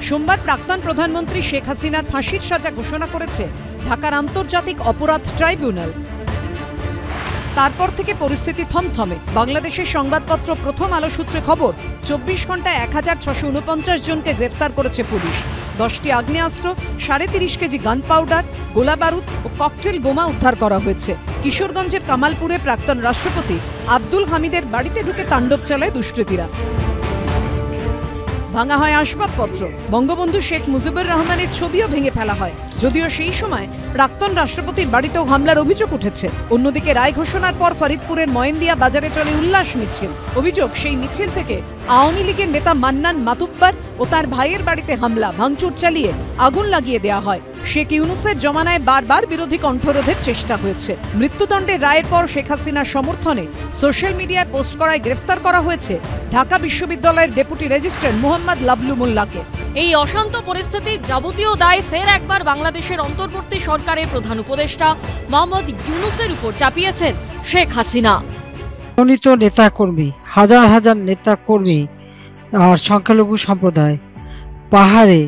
সোমবার প্রাক্তন প্রধানমন্ত্রী শেখ হাসিনার ফাঁসির সাজা ঘোষণা করেছে ঢাকার আন্তর্জাতিক অপরাধ ট্রাইব্যুনাল। তারপর থেকে পরিস্থিতি থমথমে। বাংলাদেশের সংবাদপত্র প্রথম আলো সূত্রে খবর, 24 ঘন্টায় 1649 জনকে গ্রেফতার করেছে পুলিশ। 10টি আগ্নেয়াস্ত্র, ৩.৫ কেজি গান পাউডার, গোলা বারুদ ও ককটেল বোমা উদ্ধার করা হয়েছে। কিশোরগঞ্জের কামালপুরে প্রাক্তন রাষ্ট্রপতি আব্দুল হামিদের বাড়িতে ঢুকে তাণ্ডব চালায় দুষ্কৃতীরা। ভাঙা হয় আসবাবপত্র। বঙ্গবন্ধু শেখ মুজিবুর রহমানের ছবিও ভেঙে ফেলা হয়, যদিও সেই সময় প্রাক্তন রাষ্ট্রপতির বাড়িতেও হামলার অভিযোগ উঠেছে। অন্যদিকে রায় ঘোষণার পর ফরিদপুরের ময়েন্দিয়া বাজারে চলে উল্লাস মিছিল। অভিযোগ, সেই মিছিল থেকে আওয়ামী লীগের নেতা মান্নান মাতুব্বার ও তার ভাইয়ের বাড়িতে হামলা, ভাঙচুর চালিয়ে আগুন লাগিয়ে দেওয়া হয়। শেখ ইউনূসের জমানায় বারবার বিরোধী কণ্ঠরোধের চেষ্টা হয়েছে। মৃত্যুদণ্ডের রায়ের পর শেখ হাসিনার সমর্থনে সোশ্যাল মিডিয়ায় পোস্ট করায় গ্রেফতার করা হয়েছে ঢাকা বিশ্ববিদ্যালয়ের ডেপুটি রেজিস্ট্রার মোহাম্মদ লাবলু মোল্লাকে। এই অশান্ত পরিস্থিতির যাবতীয় দায় ফের একবার বাংলাদেশের অন্তর্বর্তী সরকারের প্রধান উপদেষ্টা মোহাম্মদ ইউনূসের উপর চাপিয়েছেন শেখ হাসিনা। মনোনীত নেতাকর্মী, হাজার হাজার নেতাকর্মী আর সংখ্যালঘু সম্প্রদায়, পাহাড়ে,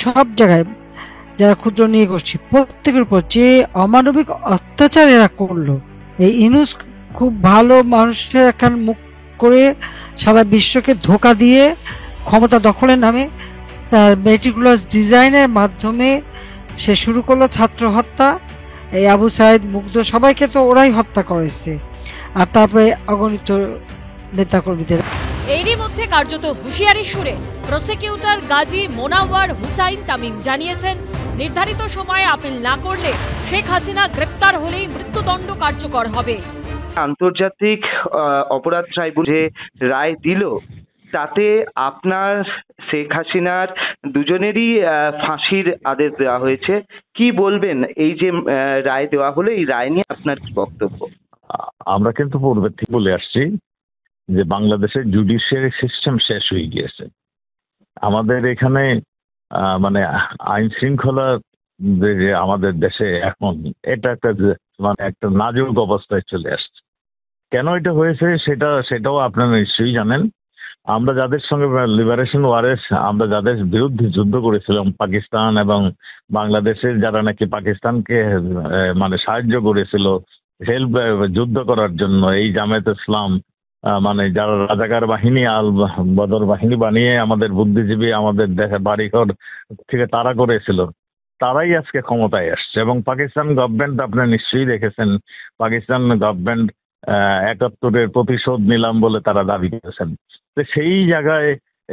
সব জায়গায় যারা ক্ষুদ্র নৃগোষ্ঠী, প্রত্যেকের উপর যে অমানবিক অত্যাচার এরা করলো, এই ইউনূস খুব ভালো মানুষের একখান মুখ করে সারা বিশ্বকে ধোঁকা দিয়ে ক্ষমতা দখলের নামে তার মেটিকুলাস ডিজাইনের মাধ্যমে সে শুরু করলো ছাত্র হত্যা। এই আবু সাইদ, মুগ্ধ, সবাইকে তো ওরাই হত্যা করেছে, আর তারপরে অগণিত নেতাকর্মীদের। এরই মধ্যে কার্যত হুঁশিয়ারির সুরে প্রসিকিউটর গাজী মোনাওয়ার হুসাইন তামিম জানিয়েছেন, নির্ধারিত সময়ে আপিল না করলে শেখ হাসিনা গ্রেপ্তার হলেই মৃত্যুদণ্ড কার্যকর হবে। আন্তর্জাতিক অপরাধ ট্রাইব্যুনাল যে রায় দিল, তাতে আপনার শেখ হাসিনার দুজনেরই ফাঁসির আদেশ দেওয়া হয়েছে। কি বলবেন এই যে রায় দেওয়া হলো, এই রায় নিয়ে আপনার কি বক্তব্য? আমরা কিন্তু পূর্বে থেকে বলে আসছি যে বাংলাদেশের জুডিশিয়ারি সিস্টেম শেষ হয়ে গিয়েছে। আমাদের এখানে মানে আইন শৃঙ্খলা যে আমাদের দেশে এখন এটা একটা মানে একটা নাজুক অবস্থায় চলে আসছে। কেন এটা হয়েছে সেটাও আপনারা নিশ্চয়ই জানেন। আমরা যাদের সঙ্গে লিবারেশন ওয়ারে আমরা যাদের বিরুদ্ধে যুদ্ধ করেছিলাম, পাকিস্তান এবং বাংলাদেশের যারা নাকি পাকিস্তানকে মানে সাহায্য করেছিল হেল্প যুদ্ধ করার জন্য, এই জামায়াত ইসলাম মানে যারা রাজাকার বাহিনী, আল বদর বাহিনী বানিয়ে আমাদের বুদ্ধিজীবী, আমাদের দেশে বাড়িঘর থেকে তারা করেছিল, তারাই আজকে ক্ষমতায় আসছে। এবং পাকিস্তান গভর্নমেন্ট আপনি নিশ্চয়ই দেখেছেন, পাকিস্তান গভর্নমেন্ট ৭১-এর প্রতিশোধ নিলাম বলে তারা দাবি করেছেন। তো সেই জায়গায়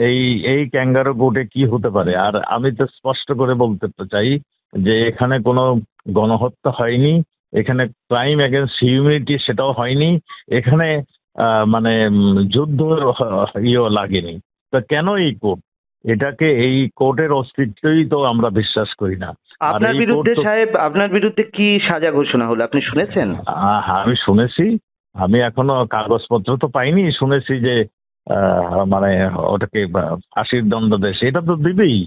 এই ক্যাঙ্গারো কোর্টে কি হতে পারে? আর আমি তো স্পষ্ট করে বলতে চাই যে এখানে কোনো গণহত্যা হয়নি, এখানে ক্রাইম এগেনস্ট হিউম্যানিটি সেটাও হয়নি, এখানে মানে যুদ্ধ লাগেনি। তো কেন এই কোর্ট? এটাকে এই কোর্টের অস্তিত্বই তো আমরা বিশ্বাস করি না। আপনার বিরুদ্ধে সাহেব, আপনার বিরুদ্ধে কি সাজা ঘোষণা হলো আপনি শুনেছেন? আমি শুনেছি, আমি এখনো কাগজপত্র তো পাইনি, শুনেছি যে মানে ওটাকে ফাঁসির দণ্ড দেয়, এটা তো দিবেই,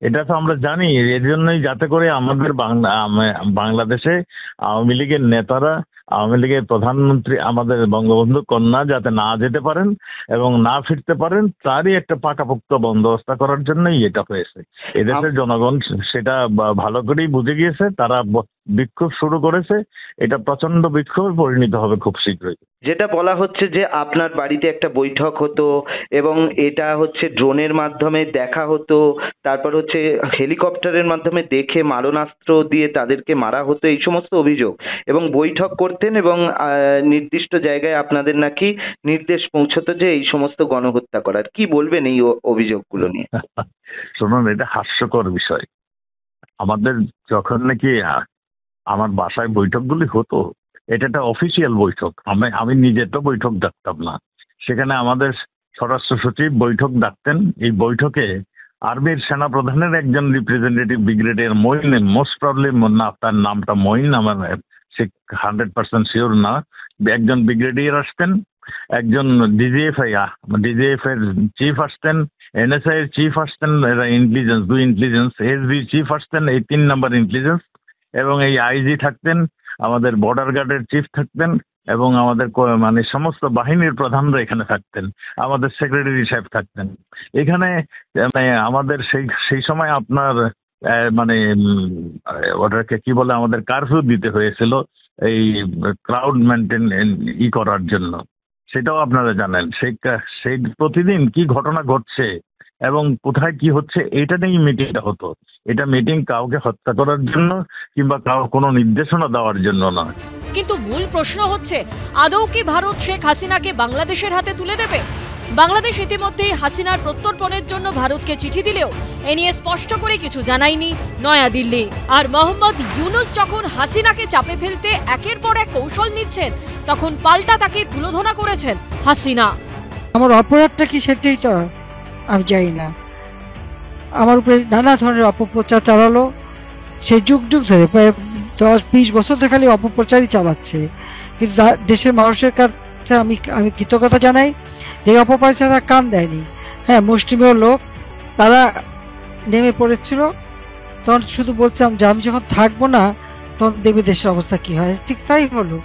এটা তো আমরা জানি। এর জন্যই যাতে করে আমাদের বাংলাদেশে আওয়ামী লীগের নেতারা, আওয়ামী লীগের প্রধানমন্ত্রী আমাদের বঙ্গবন্ধু কন্যা যাতে না যেতে পারেন এবং না ফিরতে পারেন, তারই একটা পাকাপোক্ত বন্দোবস্ত করার জন্যই এটা হয়েছে। এদেশের জনগণ সেটা ভালো করেই বুঝে গিয়েছে, তারা বিক্ষোভ শুরু করেছে, এটা প্রচন্ড বিক্ষোভে পরিণত হবে খুব শীঘ্রই। যেটা বলা হচ্ছে যে আপনার বাড়িতে একটা বৈঠক হতো এবং এটা হচ্ছে ড্রোনের মাধ্যমে দেখা হতো, তারপর হচ্ছে হেলিকপ্টারের মাধ্যমে দেখে মারণাস্ত্র দিয়ে তাদেরকে মারা হতো, এই সমস্ত অভিযোগ, এবং বৈঠক করতেন এবং নির্দিষ্ট জায়গায় আপনাদের নাকি নির্দেশ পৌঁছতো যে এই সমস্ত গণহত্যা করার। কি বলবেন এই অভিযোগগুলো নিয়ে? শুনুন, এটা হাস্যকর বিষয়। আমাদের যখন নাকি আমার বাসায় বৈঠকগুলি হতো, এটা একটা অফিসিয়াল বৈঠক, আমি নিজে তো বৈঠক ডাকতাম না, সেখানে আমাদের স্বরাষ্ট্র সচিব বৈঠক ডাকতেন। এই বৈঠকে আর্মির সেনাপ্রধানের একজন representative brigadier Moin, most probably না তার নামটা মঈন, আমার সে 100% শিওর না, একজন ব্রিগেডিয়ার আসতেন, একজন ডিজিএফ এর চিফ আসতেন, এনএসআই এর চিফ আসতেন, ইন্টেলিজেন্স 2 ইন্টেলিজেন্স, এসবি চিফ আসতেন, এই 3 নাম্বার ইন্টেলিজেন্স, এবং এই আইজি থাকতেন, আমাদের বর্ডার গার্ডের চিফ থাকতেন, এবং আমাদের মানে সমস্ত বাহিনীর প্রধানরা এখানে থাকতেন, আমাদের সেক্রেটারি সাহেব থাকতেন এখানে। মানে আমাদের সেই সময় আপনার মানে ওটাকে কি বলে, আমাদের কারফিউ দিতে হয়েছিল এই ক্রাউড মেনটেন করার জন্য। সেটাও আপনারা জানেন। সেই প্রতিদিন কি ঘটনা ঘটছে এবং কোথায় কি হচ্ছে এটা নিয়েই মিটিংটা হতো। এটা মিটিং কাউকে হত্যা করার জন্য কিংবা কোনো নির্দেশনা দেওয়ার জন্য নয়। কিন্তু মূল প্রশ্ন হচ্ছে, আদৌ কি ভারত শেখ হাসিনাকে বাংলাদেশের হাতে তুলে দেবে? বাংলাদেশ ইতিমধ্যেই হাসিনার প্রত্যর্পণের জন্য ভারতকে চিঠি দিলেও এ নিয়ে স্পষ্ট করে কিছু জানায়নি নয়াদিল্লি। আর মোহাম্মদ ইউনূস যখন হাসিনাকে চাপে ফেলতে একের পর এক কৌশল নিচ্ছেন, তখন পাল্টা তাকে তুলোধনা করেছেন হাসিনা। আমার অপরাধটা কি সেটাই তো আমি জানি না। আমার উপরে নানা ধরনের অপপ্রচার চালালো, সেই যুগ যুগ ধরে প্রায় 10-20 বছর ধরে খালি অপপ্রচারই চালাচ্ছে। কিন্তু দেশের মানুষের কাছে আমি কৃতজ্ঞতা জানাই যে অপপ্রচারটা কান দেয়নি। হ্যাঁ, মুষ্টিমেয় লোক তারা নেমে পড়েছিল, তখন শুধু বলছিলাম যে আমি যখন থাকবো না তখন দেবে দেশের অবস্থা কি হয়। ঠিক তাই হলো।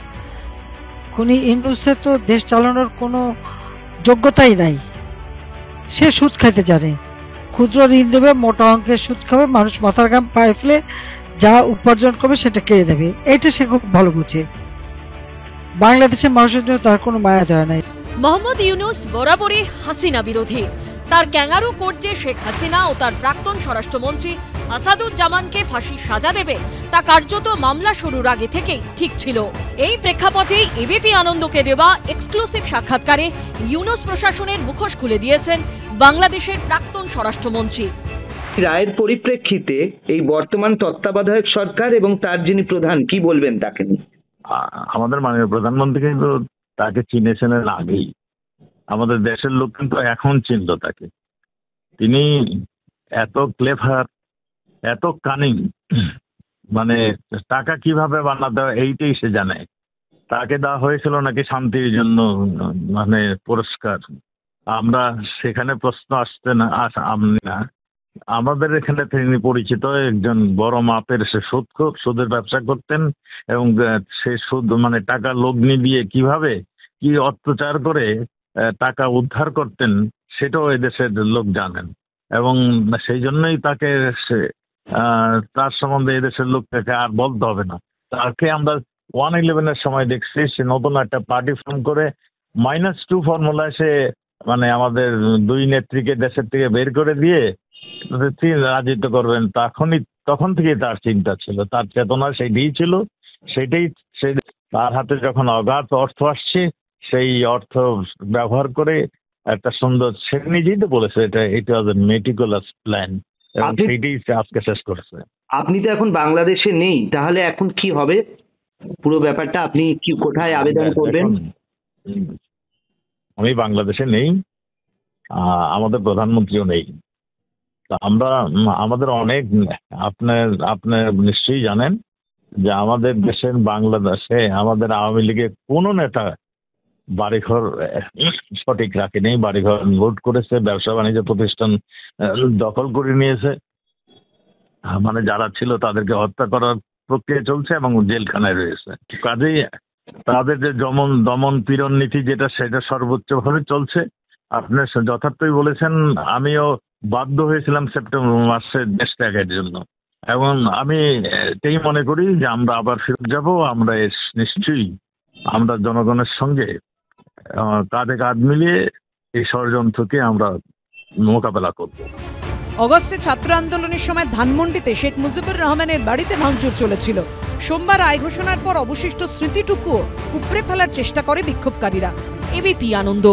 খুনি ইউনূসের তো দেশ চালানোর কোনো যোগ্যতাই নাই। সে সুদ খাইতে জানে, ক্ষুদ্র ঋণ দেবে, মোটা অঙ্কের সুদ খাবে, মানুষ মাথার ঘাম পায়ে ফেলে যা উপার্জন করবে সেটা কেড়ে নেবে। এটা সে খুব ভালো বুঝে। বাংলাদেশের মানুষের জন্য তার কোনো মায়া দয়া নাই। মোহাম্মদ ইউনূস বরাবরই হাসিনা বিরোধী। তার ক্যাঙ্গারু কোর্ট যে শেখ হাসিনা ও তার প্রাক্তন স্বরাষ্ট্রমন্ত্রী আসাদুজ্জামানকে ফাঁসির সাজা দেবে তা কার্যত মামলা শুরুর আগে থেকেই ঠিক ছিল। এই প্রেক্ষাপটেই এবিপি আনন্দকে দেওয়া এক্সক্লুসিভ সাক্ষাৎকারে ইউনূস প্রশাসনের মুখোশ খুলে দিয়েছেন বাংলাদেশের প্রাক্তন স্বরাষ্ট্রমন্ত্রী। রায়ের পরিপ্রেক্ষিতে এই বর্তমান তত্ত্বাবধায়ক সরকার এবং তার যিনি প্রধান, কি বলবেন তাকে নিয়ে? আমাদের মাননীয় প্রধানমন্ত্রী কিন্তু তাকে চিনেছেন আগেই। আমাদের দেশের লোক কিন্তু এখন চিনল তাকে। তিনি এত ক্লেভার, এত কানিং, মানে টাকা কিভাবে বানাতে হয় এইটাই সে জানে। তাকে দেওয়া হয়েছিল নাকি শান্তির জন্য মানে পুরস্কার। আমরা সেখানে প্রশ্ন আসতে না না আমাদের এখানে তিনি পরিচিত একজন বড় মাপের সে সুদের ব্যবসা করতেন এবং সে সুদ মানে টাকা লগ্নি দিয়ে কিভাবে কি অত্যাচার করে টাকা উদ্ধার করতেন সেটাও এদেশের লোক জানেন। এবং সেই জন্যই তাকে তার সম্বন্ধে এদেশের লোকটাকে আর বলতে হবে না। তাকে আমরা 111-এর সময় দেখছি সে নতুন একটা পার্টি ফর্ম করে -2 ফর্মুলায় সে মানে আমাদের দুই নেত্রীকে দেশের থেকে বের করে দিয়ে রাজিত্ব করবেন। তখন থেকেই তার চিন্তা ছিল, তার চেতনা সেইটাই ছিল। সেটাই তার হাতে যখন অগাধ অর্থ আসছে সেই অর্থ ব্যবহার করে একটা সুন্দর, সে নিজেই তো বলেছে এটা ওয়াজ এ মেটিকুলাস প্ল্যান, এবং সেইটাই আজকে শেষ করেছে। আপনি তো এখন বাংলাদেশে নেই, তাহলে এখন কি হবে পুরো ব্যাপারটা? আপনি কি কোথায় আবেদন করবেন? আমি বাংলাদেশে নেই, আমাদের প্রধানমন্ত্রীও নেই। আমাদের অনেক আপনার নিশ্চয়ই জানেন যে আমাদের দেশের বাংলাদেশে আমাদের আওয়ামী লীগের কোন নেতা বাড়িঘর সঠিক রাখেনি। বাড়িঘর লুট করেছে, ব্যবসা বাণিজ্য প্রতিষ্ঠান দখল করে নিয়েছে, মানে যারা ছিল তাদেরকে হত্যা করার প্রক্রিয়া চলছে এবং জেলখানায় রয়েছে। কাজেই তাদের যে দমন পীড়ন নীতি সেটা সর্বোচ্চভাবে চলছে। আপনি যথার্থই বলেছেন। আমিও বাধ্য হয়েছিলাম সেপ্টেম্বর মাসে দেশ ত্যাগের জন্য, এবং আমি এটাই মনে করি যে আমরা আবার ফিরে যাব। আমরা নিশ্চয়ই আমরা জনগণের সঙ্গে কাঁধে কাঁধ মিলিয়ে এই ষড়যন্ত্রকে আমরা মোকাবেলা করব। অগস্টে ছাত্র আন্দোলনের সময় ধানমন্ডিতে শেখ মুজিবুর রহমানের বাড়িতে ভাঙচুর চলেছিল। সোমবার রায় ঘোষণার পর অবশিষ্ট স্মৃতিটুকুও উপড়ে ফেলার চেষ্টা করে বিক্ষোভকারীরা। এবিপি আনন্দ।